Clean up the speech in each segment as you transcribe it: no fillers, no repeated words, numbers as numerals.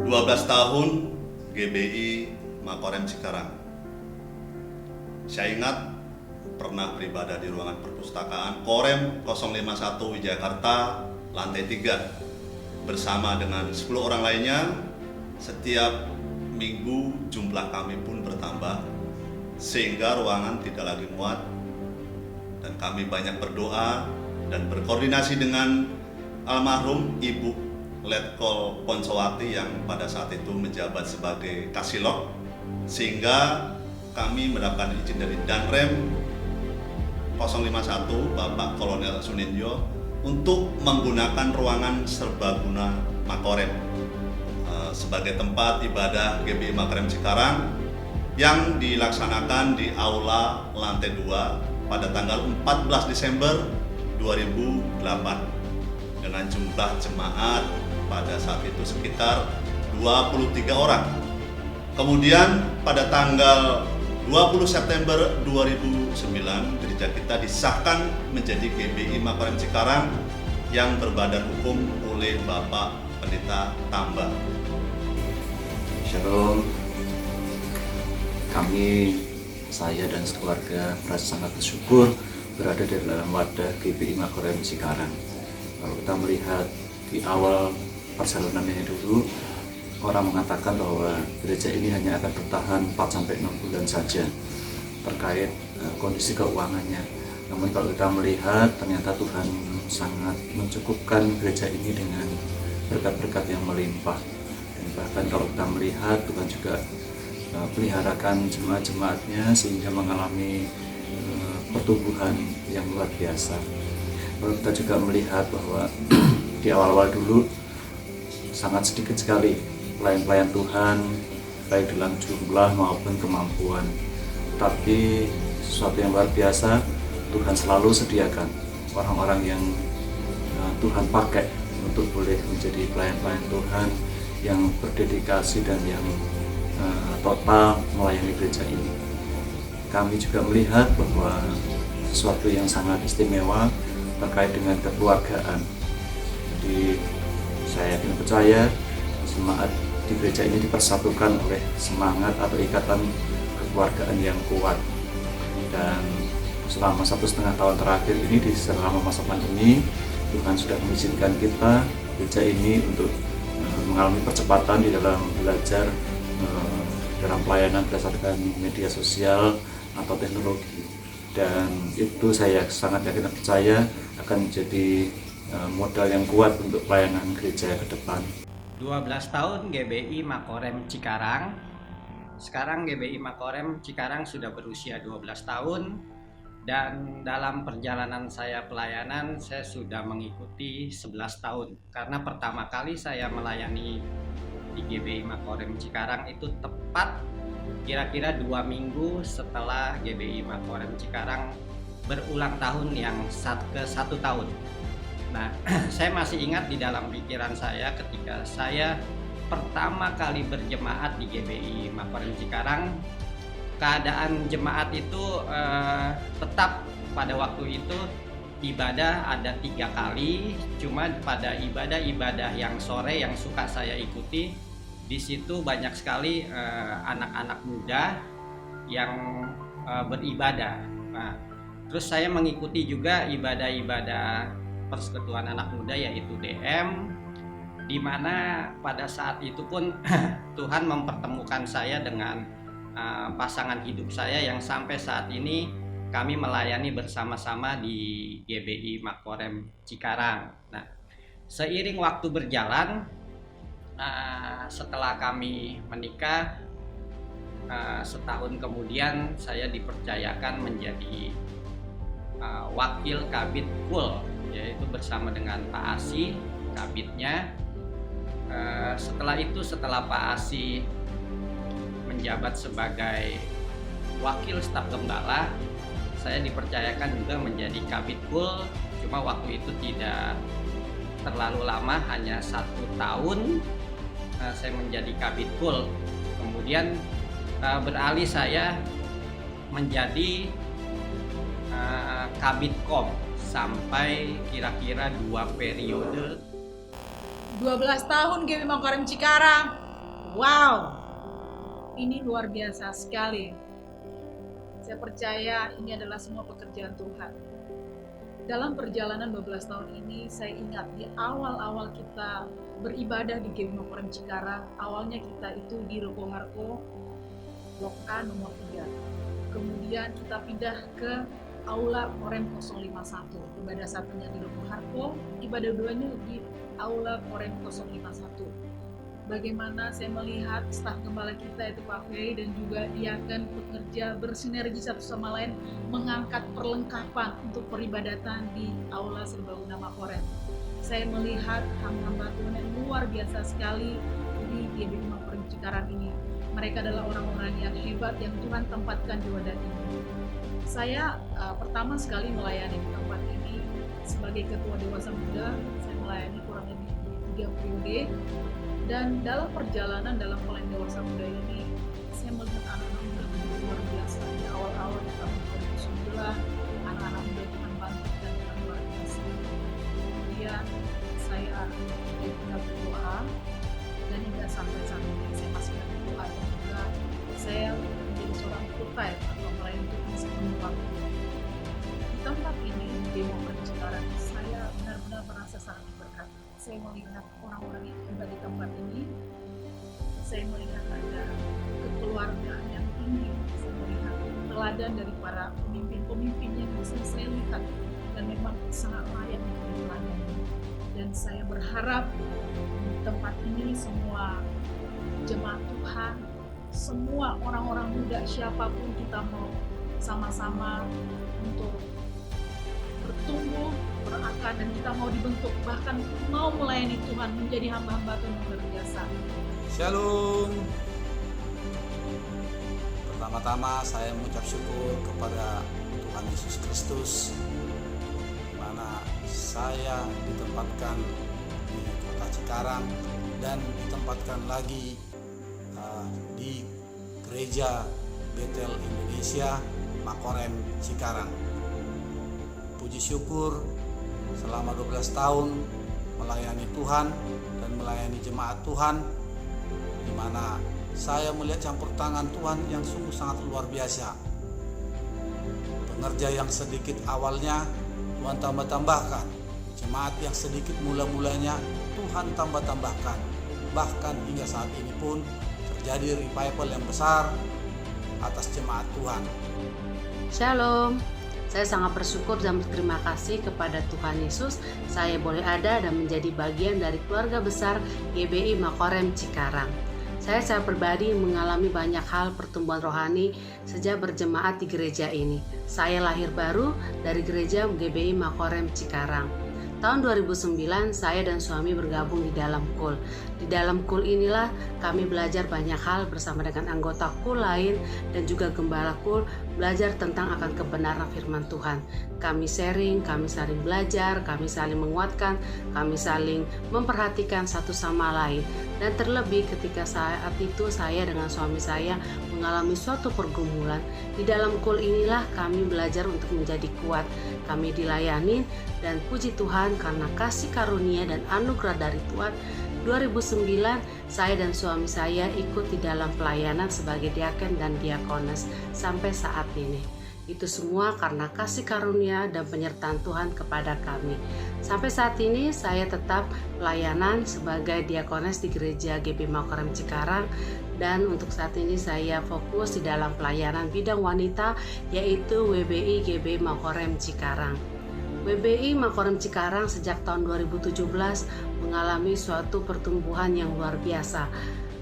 12 tahun GBI Makorem Cikarang. Saya ingat pernah beribadah di ruangan perpustakaan Korem 051 Jakarta, lantai 3 bersama dengan 10 orang lainnya. Setiap minggu jumlah kami pun bertambah sehingga ruangan tidak lagi muat, dan kami banyak berdoa dan berkoordinasi dengan almarhum Ibu Letkol Ponsowati yang pada saat itu menjabat sebagai Kasilok, sehingga kami mendapatkan izin dari Danrem 051 Bapak Kolonel Suninjo untuk menggunakan ruangan serbaguna Makorem sebagai tempat ibadah GBI Makorem Cikarang yang dilaksanakan di aula lantai 2 pada tanggal 14 Desember 2008 dengan jumlah jemaat pada saat itu sekitar 23 orang. Kemudian pada tanggal 20 September 2009 gereja kita disahkan menjadi GBI Makorem Cikarang yang berbadan hukum oleh Bapak Pendeta Tamba. Shalom. Saya dan sekeluarga merasa sangat bersyukur berada di dalam wadah GBI Makorem Cikarang. Kalau kita melihat di awal perjalanannya dulu, orang mengatakan bahwa gereja ini hanya akan bertahan 4-6 bulan saja terkait kondisi keuangannya. Namun kalau kita melihat, ternyata Tuhan sangat mencukupkan gereja ini dengan berkat-berkat yang melimpah. Dan bahkan kalau kita melihat, Tuhan juga peliharakan jemaat-jemaatnya sehingga mengalami pertumbuhan yang luar biasa. Lalu kita juga melihat bahwa di awal-awal dulu sangat sedikit sekali pelayan-pelayan Tuhan, baik dalam jumlah maupun kemampuan. Tapi sesuatu yang luar biasa, Tuhan selalu sediakan orang-orang yang Tuhan pakai untuk boleh menjadi pelayan-pelayan Tuhan yang berdedikasi dan yang total melayani gereja ini. Kami juga melihat bahwa sesuatu yang sangat istimewa terkait dengan kekeluargaan. Jadi saya yakin percaya jemaat di gereja ini dipersatukan oleh semangat atau ikatan kekeluargaan yang kuat. Dan selama 1,5 tahun terakhir ini, di selama masa pandemi, Tuhan sudah mengizinkan kita gereja ini untuk mengalami percepatan di dalam belajar dalam pelayanan berdasarkan media sosial atau teknologi. Dan itu saya sangat yakin dan percaya akan menjadi modal yang kuat untuk pelayanan gereja ke depan. 12 tahun GBI Makorem Cikarang. Sekarang GBI Makorem Cikarang sudah berusia 12 tahun, dan dalam perjalanan saya pelayanan saya sudah mengikuti 11 tahun. Karena pertama kali saya melayani di GBI Makorem Cikarang itu tepat kira-kira 2 minggu setelah GBI Makorem Cikarang berulang tahun yang ke 1 tahun. Nah, saya masih ingat di dalam pikiran saya ketika saya pertama kali berjemaat di GBI Makorem Cikarang, keadaan jemaat itu tetap pada waktu itu ibadah ada 3 kali, cuma pada ibadah-ibadah yang sore yang suka saya ikuti, di situ banyak sekali anak-anak muda yang beribadah. Nah, terus saya mengikuti juga ibadah-ibadah Persekutuan Anak Muda, yaitu DM, di mana pada saat itu pun Tuhan mempertemukan saya dengan pasangan hidup saya yang sampai saat ini kami melayani bersama-sama di GBI Makorem Cikarang. Nah, seiring waktu berjalan, setelah kami menikah, setahun kemudian saya dipercayakan menjadi wakil Kabid Kul, yaitu bersama dengan Pak Asi, Kabidnya. Setelah Pak Asi menjabat sebagai wakil staf gembala, saya dipercayakan juga menjadi Kabid Kul, cuma waktu itu tidak terlalu lama, hanya 1 tahun saya menjadi Kabid Kul. Kemudian beralih saya menjadi Kabid Kom sampai kira-kira 2 periode. 12 tahun GBI Makorem Cikarang. Wow, ini luar biasa sekali. Saya percaya ini adalah semua pekerjaan Tuhan. Dalam perjalanan 12 tahun ini, saya ingat di awal-awal kita beribadah di GBI Makorem Cikarang, awalnya kita itu di Ruko Harko, Blok A nomor 3. Kemudian kita pindah ke Aula Korem 051. Ibadah satunya di Ruko Harko, ibadah duanya di Aula Korem 051. Bagaimana saya melihat staf gembala kita itu Pak Ferry dan juga Diaken bekerja bersinergi satu sama lain mengangkat perlengkapan untuk peribadatan di Aula Serbaguna Makorem. Saya melihat hamba-hamba Tuhan yang luar biasa sekali di GBI Makorem Cikarang ini. Mereka adalah orang-orang yang hebat yang Tuhan tempatkan di wadah ini. Saya pertama sekali melayani di tempat ini sebagai ketua dewasa muda. Saya melayani kurang lebih 3 periode. Dan dalam perjalanan dalam pelayanan dewasa muda ini, saya melihat anak-anak muda begitu luar biasa. Di awal-awal di tahun 2009, anak-anak muda Tuhan bangkitkan dengan luar biasa. Kemudian saya juga berdoa, dan hingga sampai saat ini saya masih berdoa dan juga saya menjadi seorang full time atau melayani Tuhan sepenuh waktu. Di tempat ini, di Makorem Cikarang, saya benar-benar merasa sangat diberkati. Saya melihat orang-orang yang hebat di tempat ini. Saya melihat ada kekeluargaan yang tinggi. Saya melihat teladan dari para pemimpin-pemimpin yang bisa saya lihat dan memang sangat layak untuk diteladani. Dan saya berharap di tempat ini semua jemaat Tuhan, semua orang-orang muda siapapun kita mau sama-sama untuk bertumbuh, berakar, dan kita mau dibentuk, bahkan mau melayani Tuhan, menjadi hamba-hamba Tuhan yang luar biasa. Shalom. Pertama-tama saya mengucap syukur kepada Tuhan Yesus Kristus, di mana saya ditempatkan di kota Cikarang dan ditempatkan lagi di Gereja Betel Indonesia Makorem Cikarang. Puji syukur selama 12 tahun melayani Tuhan dan melayani jemaat Tuhan, di mana saya melihat campur tangan Tuhan yang sungguh sangat luar biasa. Pengerja yang sedikit awalnya Tuhan tambah-tambahkan, jemaat yang sedikit mula-mulanya Tuhan tambah-tambahkan. Bahkan hingga saat ini pun terjadi revival yang besar atas jemaat Tuhan. Shalom. Saya sangat bersyukur dan berterima kasih kepada Tuhan Yesus. Saya boleh ada dan menjadi bagian dari keluarga besar GBI Makorem Cikarang. Saya secara pribadi mengalami banyak hal pertumbuhan rohani sejak berjemaat di gereja ini. Saya lahir baru dari gereja GBI Makorem Cikarang. Tahun 2009 saya dan suami bergabung di dalam KUL. Di dalam KUL inilah kami belajar banyak hal bersama dengan anggota KUL lain dan juga gembala KUL, belajar tentang akan kebenaran firman Tuhan. Kami sharing, kami saling belajar, kami saling menguatkan, kami saling memperhatikan satu sama lain. Dan terlebih ketika saat itu saya dengan suami saya mengalami suatu pergumulan, di dalam KUL inilah kami belajar untuk menjadi kuat. Kami dilayani dan puji Tuhan karena kasih karunia dan anugerah dari Tuhan. 2009 saya dan suami saya ikut di dalam pelayanan sebagai diaken dan diakones sampai saat ini. Itu semua karena kasih karunia dan penyertaan Tuhan kepada kami. Sampai saat ini saya tetap pelayanan sebagai diakones di gereja GBI Makorem Cikarang, dan untuk saat ini saya fokus di dalam pelayanan bidang wanita, yaitu WBI GBI Makorem Cikarang. WBI Makorem Cikarang sejak tahun 2017 mengalami suatu pertumbuhan yang luar biasa.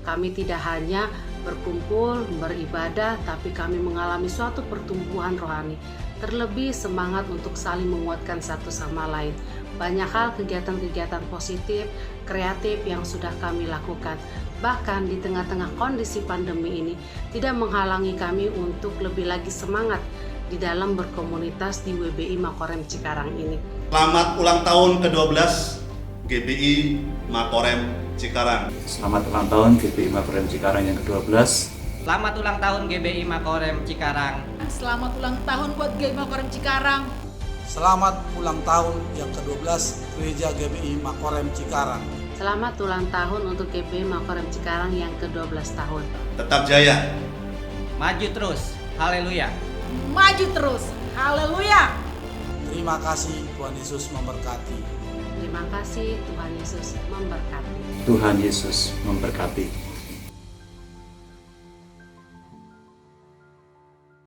Kami tidak hanya berkumpul, beribadah, tapi kami mengalami suatu pertumbuhan rohani. Terlebih semangat untuk saling menguatkan satu sama lain. Banyak hal kegiatan-kegiatan positif, kreatif yang sudah kami lakukan. Bahkan di tengah-tengah kondisi pandemi ini tidak menghalangi kami untuk lebih lagi semangat di dalam berkomunitas di WBI Makorem Cikarang ini. Selamat ulang tahun ke-12 GBI Makorem Cikarang. Selamat ulang tahun GBI Makorem Cikarang yang ke-12. Selamat ulang tahun GBI Makorem Cikarang. Selamat ulang tahun buat GBI Makorem Cikarang. Selamat ulang tahun yang ke-12 Gereja GBI Makorem Cikarang. Selamat ulang tahun untuk GBI Makorem Cikarang yang ke-12 tahun. Tetap jaya. Maju terus. Haleluya. Maju terus. Haleluya. Terima kasih, Tuhan Yesus memberkati. Terima kasih, Tuhan Yesus memberkati. Tuhan Yesus memberkati.